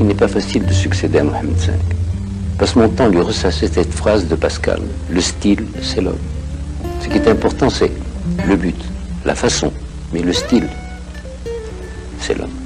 qu'il n'est pas facile de succéder à Mohamed V. Passe mon temps à lui ressasser cette phrase de Pascal. Le style, c'est l'homme. Ce qui est important, c'est le but, la façon. Mais le style, c'est l'homme.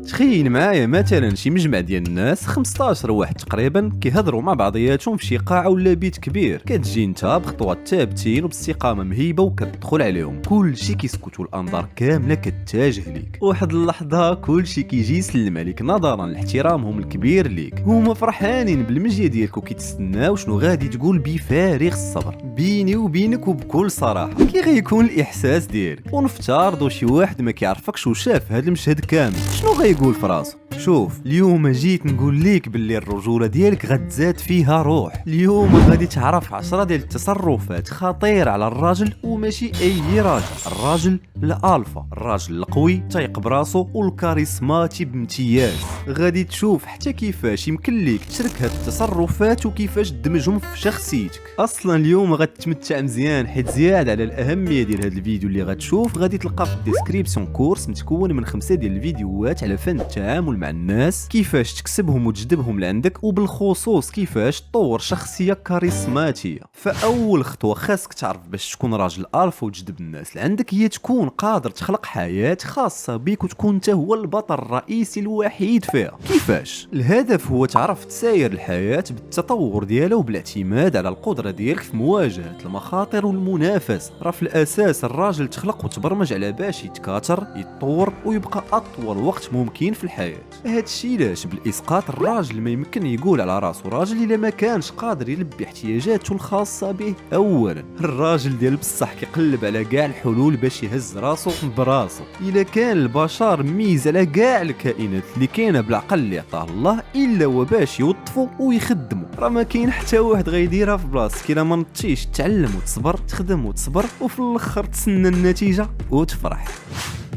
تخيل معايا مثلا شي مجمع ديال الناس 15 واحد تقريبا كيهضروا مع بعضياتهم في شي قاعه ولا بيت كبير. كتجي انت بخطوات ثابتين وباستقامه مهيبه وكتدخل عليهم، كلشي كيسكت والانظار كامله كتجه ليك. واحد اللحظه كلشي كيجي يسلم عليك نظرا لاحترامهم الكبير ليك. هما فرحانين بالمجيه ديالك وكيتسناو شنو غادي تقول بفارغ الصبر. بيني وبينك وبكل صراحه كي غيكون الاحساس ديالك، ونفترضوا شي واحد ما كيعرفكش وشاف هذا المشهد كامل، شنو غيقول في راسو؟ شوف اليوم جيت نقول ليك باللي الرجوله ديالك غتزاد فيها روح. اليوم غادي تعرف 10 ديال التصرفات خطيره على الراجل، وماشي اي راجل، الراجل الالفا، الراجل القوي تايق براسو والكاريزماتي بامتياز. غادي تشوف حتى كيفاش يمكن ليك تشرك هاد التصرفات وكيفاش تدمجهم في شخصيتك. اصلا اليوم غتتمتع مزيان، حيت زياد على الاهميه ديال هاد الفيديو اللي غتشوف غادي تلقى في الديسكريبسيون كورس متكون من 5 ديال الفيديوهات على فن التعامل مع الناس، كيفاش تكسبهم وتجذبهم لعندك، وبالخصوص كيفاش تطور شخصيه كاريزماتيه. فاول خطوه خاصك تعرف باش تكون راجل الفا وتجذب الناس لعندك هي تكون قادر تخلق حياه خاصه بك وتكون انت هو البطل الرئيسي الوحيد فيها. كيفاش؟ الهدف هو تعرف تساير الحياه بالتطور ديالها وبالاعتماد على القدره ديالك في مواجهه المخاطر والمنافسه. راه في الاساس الراجل تخلق وتبرمج على باش يتكاثر يتطور ويبقى اطول وقت ممكن في الحياه. هادشي علاش بالاسقاط الراجل ما يمكن يقول على راسو راجل الا ما كانش قادر يلبي احتياجاته الخاصه به. اولا الراجل ديال بصح كيقلب على كاع الحلول باش يهز راسو براسو. الا كان البشر ميز على كاع الكائنات اللي كاينه بالعقل اللي عطاه الله الا هو باش يوظفوا ويخدموا. راه ما كاين حتى واحد غيديرها في بلاصتك الا ما نطيش تعلم وتصبر، تخدم وتصبر، وفي الاخر تسنى النتيجه وتفرح.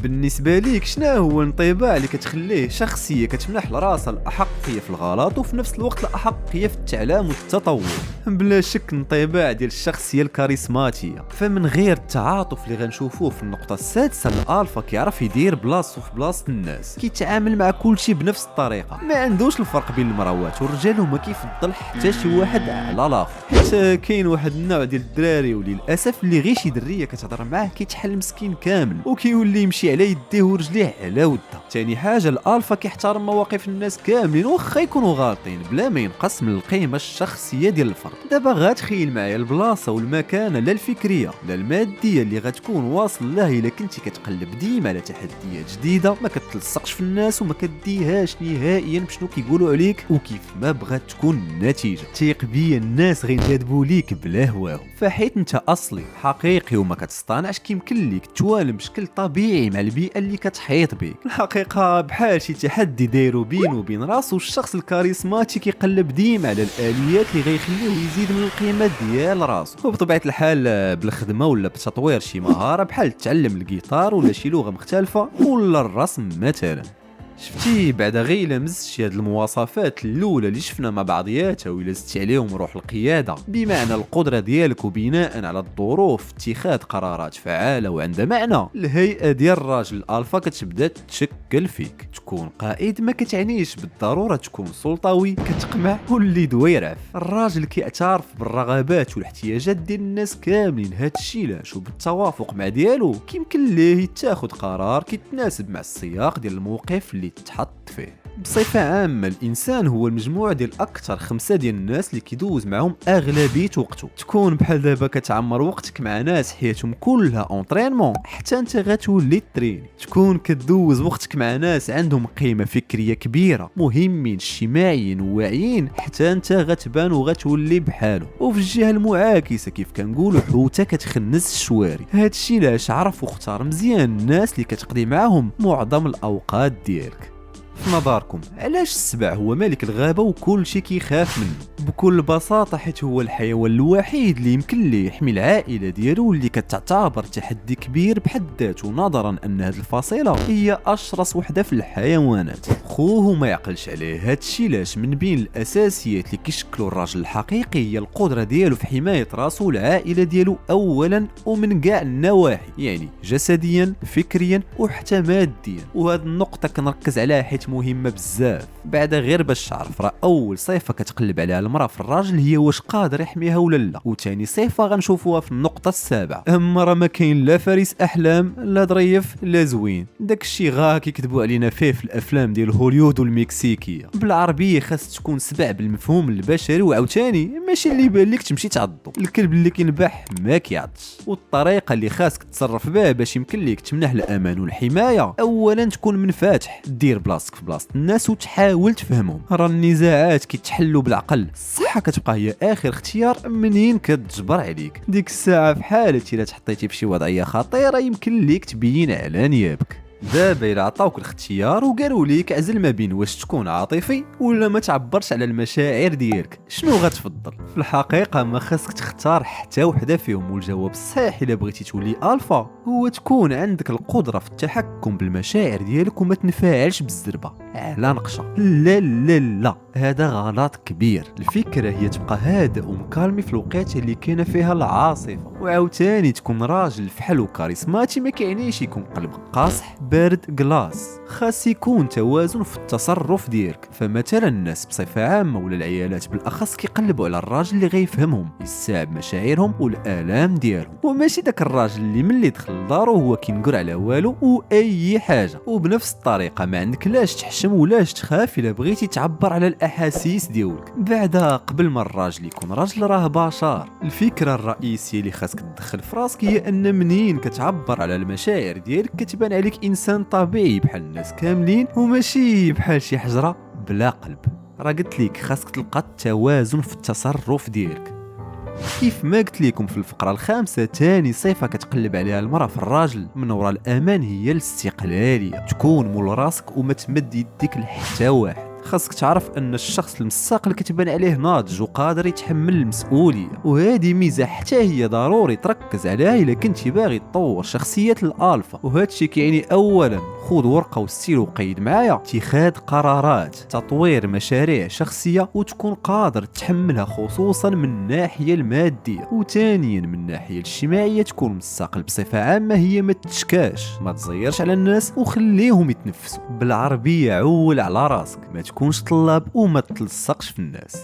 بالنسبه ليك شنو هو الانطباع اللي كتخليه شخصيه كتمنح لراسها الاحقيه في الغلط وفي نفس الوقت الاحقيه في التعلم والتطور؟ بلا شك انطباع ديال الشخصيه الكاريزماتيه. فمن غير التعاطف اللي غنشوفوه في النقطه السادسه، الالفا كيعرف يدير بلاصتو في بلاصه الناس، كيتعامل مع كل شيء بنفس الطريقه، ما عندوش الفرق بين المراوات والرجال، وما كيفضل حتى شي واحد على الاخر. حتى كاين واحد النوع ديال الدراري وللاسف اللي غير شي دريه كتهضر معاه كيتحل مسكين كامل وكيولي يمشي على يديه ورجليه على وده. ثاني حاجه الالفا كيحترم مواقف الناس كاملين واخا يكونوا غالطين بلا ما ينقص من القيمه الشخصيه ديال الفرد. دابا غتخيل معايا البلاصه والمكانه لا الفكريه لا الماديه اللي غتكون واصل لها الا كنتي كتقلب ديما على تحديات جديده، ما كتلصقش في الناس وما كديهاش نهائيا بشنو كيقولوا عليك وكيف ما بغات تكون النتيجه. تيق بيا الناس غينجذبوا ليك بلا هواهم، فحيت انت اصلي حقيقي وما كتصطنعش كيمكن ليك توالم بشكل طبيعي مع البيئه اللي كتحيط بك. الحقيقه بحال شي تحدي دايرو بينه وبين راسو، الشخص الكاريزماتي كيقلب ديما على الاليات اللي غيخليوه يزيد من القيمه ديال راسو، وبطبيعه الحال بالخدمه ولا بتطوير شي مهاره بحال تعلم الجيتار ولا شي لغه مختلفه ولا الرسم مثلا. شفتي بعد غير لمس شي هاد المواصفات الاولى اللي شفنا مع بعضياتها وإلا زدتي عليهم روح القياده، بمعنى القدره ديالك وبناء على الظروف اتخاذ قرارات فعاله وعندها معنى، الهيئه ديال الراجل الالفا كتبدا تتشكل فيك. تكون قائد ما كتعنيش بالضروره تكون سلطوي كتقمع واللي دويرعف. الراجل كيعترف بالرغبات والاحتياجات ديال الناس كاملين، هادشي علاش وبالتوافق مع ديالو كيمكن ليه يتاخذ قرار كيتناسب مع السياق ديال الموقف اللي تحط فيه. بصفة عامة الإنسان هو المجموعة ديال أكثر 5 ديال الناس اللي كيدوز معهم أغلبية وقته. تكون بحال دابا كتعمر وقتك مع ناس حياتهم كلها اونطرينمون حتى انت غتولي تريني. تكون كدوز وقتك مع ناس عندهم قيمة فكرية كبيرة، مهمين اجتماعيين وواعيين حتى انت غتبان وغتولي بحالهم. وفي الجهة المعاكسة كيف كنقولوا حوتة كتخنس الشواري. هادشي علاش عرف واختار مزيان الناس اللي كتقضي معاهم معظم الأوقات ديالك. في نظركم علاش السبع هو ملك الغابة وكل شيء كيخاف منه؟ بكل بساطة حيت هو الحيوان الوحيد اللي يمكن ليه يحمي العائلة ديالو، واللي كتعتبر تحدي كبير بحد ذاته، نظرا ان هذه الفصيلة هي اشرس وحدة في الحيوانات. خوه ما يعقلش عليه. هادشي علاش من بين الاساسيات اللي كيشكلوا الراجل الحقيقي هي القدرة ديالو في حماية راسو والعائلة ديالو اولا ومن كاع النواحي، يعني جسديا فكريا وحتى ماديا. وهاد النقطة كنركز عليها حيت مهمه بزاف بعدا غير باش تعرف راه اول صفه كتقلب عليها المراه في الراجل هي واش قادر يحميها ولا لا، وثاني صفه غنشوفوها في النقطه السابعه. اما راه ما كاين لا فارس احلام لا ظريف لا زوين، داكشي غا كيكذبوا علينا فيه في الافلام ديال هوليوود والمكسيكيه. بالعربيه خاص تكون سبع بالمفهوم البشري، وعاوتاني ماشي اللي يبان لك تمشي تعضو. الكلب اللي كينبح ما كيعطش. والطريقه اللي خاصك تتصرف بها باش يمكن ليك تمنح الامان والحمايه، اولا تكون منفتح، دير بلاصتك في بلاصه الناس وتحاول تفهمهم. راه النزاعات كيتحلوا بالعقل، الصحه كتبقى هي اخر اختيار منين كتجبر عليك. ديك الساعه في حاله الا تحطيتي في شي وضعيه خطيره يمكن ليك تبين على نيابك. دابا الا عطاوك الاختيار وقالوا ليك عزل ما بين واش تكون عاطفي ولا ما تعبرش على المشاعر ديالك، شنو غتفضل؟ في الحقيقه ما خاصك تختار حتى وحده فيهم، والجواب الصحيح الا بغيتي تولي الفا هو تكون عندك القدره في التحكم بالمشاعر ديالك وما تنفعلش بالزربه على نقشه. لا لا لا، هذا غلط كبير. الفكره هي تبقى هادئ ومكالمي في الوقيته اللي كاينه فيها العاصفه، وعاوتاني تكون راجل فحل وكاريزماتي. ما كيعنيش يكون قلبك قاصح بارد كلاص، خاص يكون توازن في التصرف ديالك. فمثلا الناس بصفه عامه ولا العيالات بالاخص كيقلبوا على الراجل اللي غيفهمهم، يستوعب مشاعرهم والالام ديالهم، وماشي داك الراجل اللي ملي دخل لدارو هو كينقر على والو واي حاجه. وبنفس الطريقه ما عندك لاش تحشم ولاش تخاف الا بغيتي تعبر على الاحاسيس ديالك. بعدا قبل ما الراجل يكون راجل راه بشر. الفكره الرئيسيه اللي خاصك تدخل في راسك هي ان منين كتعبر على المشاعر ديالك كتبان عليك انسان طبيعي بحال الناس كاملين، وماشي بحال شي حجره بلا قلب. راه قلت لك خاصك تلقى التوازن في التصرف ديالك. كيف ما قلت لكم في الفقره الخامسه، تاني صفه كتقلب عليها المراه في الراجل من وراء الامان هي الاستقلاليه. تكون مول راسك وما تمد يديك لحتى واحد. خاصك تعرف ان الشخص المستقل كتبان عليه ناضج وقادر يتحمل المسؤوليه، وهذه ميزه حتى هي ضروري تركز عليها الا كنتي باغي تطور شخصيه الالفا. وهذا الشيء كيعني اولا خذ ورقه وستيل وقيد معايا اتخاذ قرارات، تطوير مشاريع شخصيه وتكون قادر تحملها خصوصا من الناحيه الماديه. وثانيا من الناحيه الاجتماعيه تكون مستقل بصفه عامه، هي ما تشكاش، ما تزيرش على الناس وخليهم يتنفسوا. بالعربيه عول على راسك، ما تكونش طلاب وما تلصقش في الناس.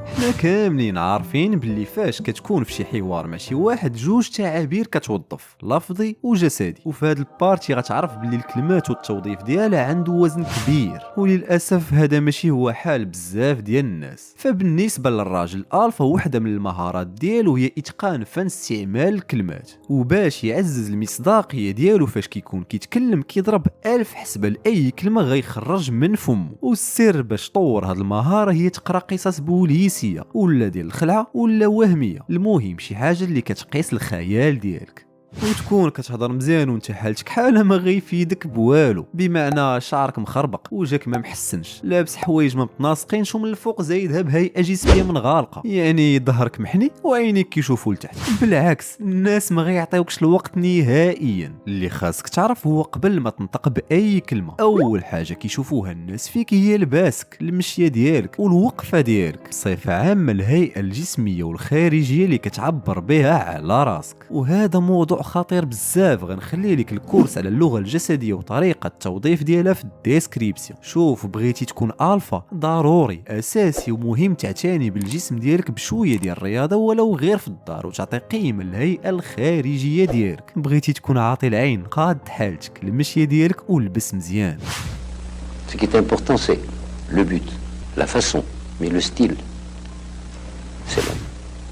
حنا كاملين عارفين باللي فاش كتكون في شي حوار مع شي واحد جوج تعابير كتوظف، لفظي وجسدي، وفي هاد البارتي غتعرف باللي الكلمات والتوظيف ديالها عنده وزن كبير. وللاسف هذا ماشي هو حال بزاف ديال الناس. فبالنسبه للراجل الفا وحده من المهارات ديالو هي اتقان فن استعمال الكلمات، وباش يعزز المصداقيه ديالو فاش كيكون كيتكلم كيضرب 1000 حسبه لاي كلمه غيخرج من فمه. والسر باش طور هاد المهاره هي تقرا قصص بوليسيه ولا ديال الخلعه ولا وهميه، المهم شي حاجه اللي كتقيس الخيال ديالك. وتكون كتهضر مزيان وانت حالتك حاله ما غيفيدك بوالو، بمعنى شعرك مخربق، وجهك ما محسنش، لابس حوايج ما متناسقينش، ومن الفوق زايدها بهيئه جسميه منغالقه، يعني ظهرك محني وعينيك كيشوفوا لتحت. بالعكس الناس ما غيعطيوكش الوقت نهائيا. اللي خاصك تعرف هو قبل ما تنطق باي كلمه اول حاجه كيشوفوها الناس فيك هي لباسك، المشيه ديالك والوقفه ديالك، بصفه عامه الهيئه الجسميه والخارجيه اللي كتعبر بها على راسك. وهذا موضوع خطير بزاف، غنخلي لك الكورس على اللغه الجسديه وطريقه التوظيف ديالها في الديسكريبسيون. شوف بغيتي تكون الفا ضروري اساسي ومهم تعتني بالجسم ديالك بشويه ديال الرياضه ولو غير في الدار، وتعطي قيمه للهيئه الخارجيه ديالك. بغيتي تكون عاطي العين قاد حالتك، المشيه ديالك ولبس مزيان. Ce qui est important c'est le but, la façon, mais le style c'est l'homme.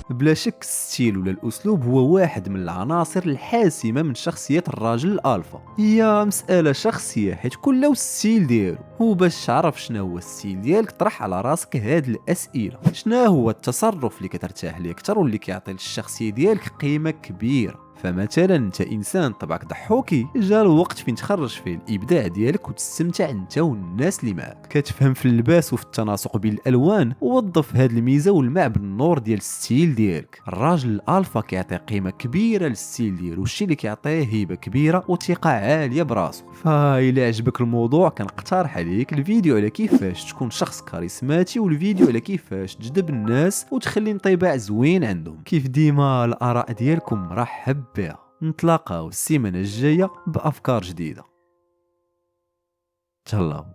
بلا شك الستيل ولا الاسلوب هو واحد من العناصر الحاسمه من شخصيه الراجل الالفا. هي مساله شخصيه حيت كل له الستيل ديالو. وباش تعرف شنو هو الستيل ديالك طرح على راسك هاد الاسئله: شنو هو التصرف اللي كترتاح ليه اكثر واللي كيعطي للشخصيه ديالك قيمه كبيره؟ فمثلا انت انسان طبعك ضحوكي، جا الوقت فين تخرج فيه الابداع ديالك وتستمتع انت والناس اللي معاك. كتفهم في اللباس وفي التناسق بين الالوان، ووظف هاد الميزه والمع بالنور ديال الستيل ديالك. الراجل الالفا كيعطي قيمه كبيره للستيل ديالو، الشيء اللي كيعطيه هيبه كبيره وثقه عاليه براسو. فإلا عجبك الموضوع كنقترح عليك الفيديو على كيفاش تكون شخص كاريزماتي، والفيديو على كيفاش تجذب الناس وتخلي انطباع زوين عندهم. كيف ديما الاراء ديالكم مرحب بها. نتلاقاو السيمانه الجايه بافكار جديده. تهلاو.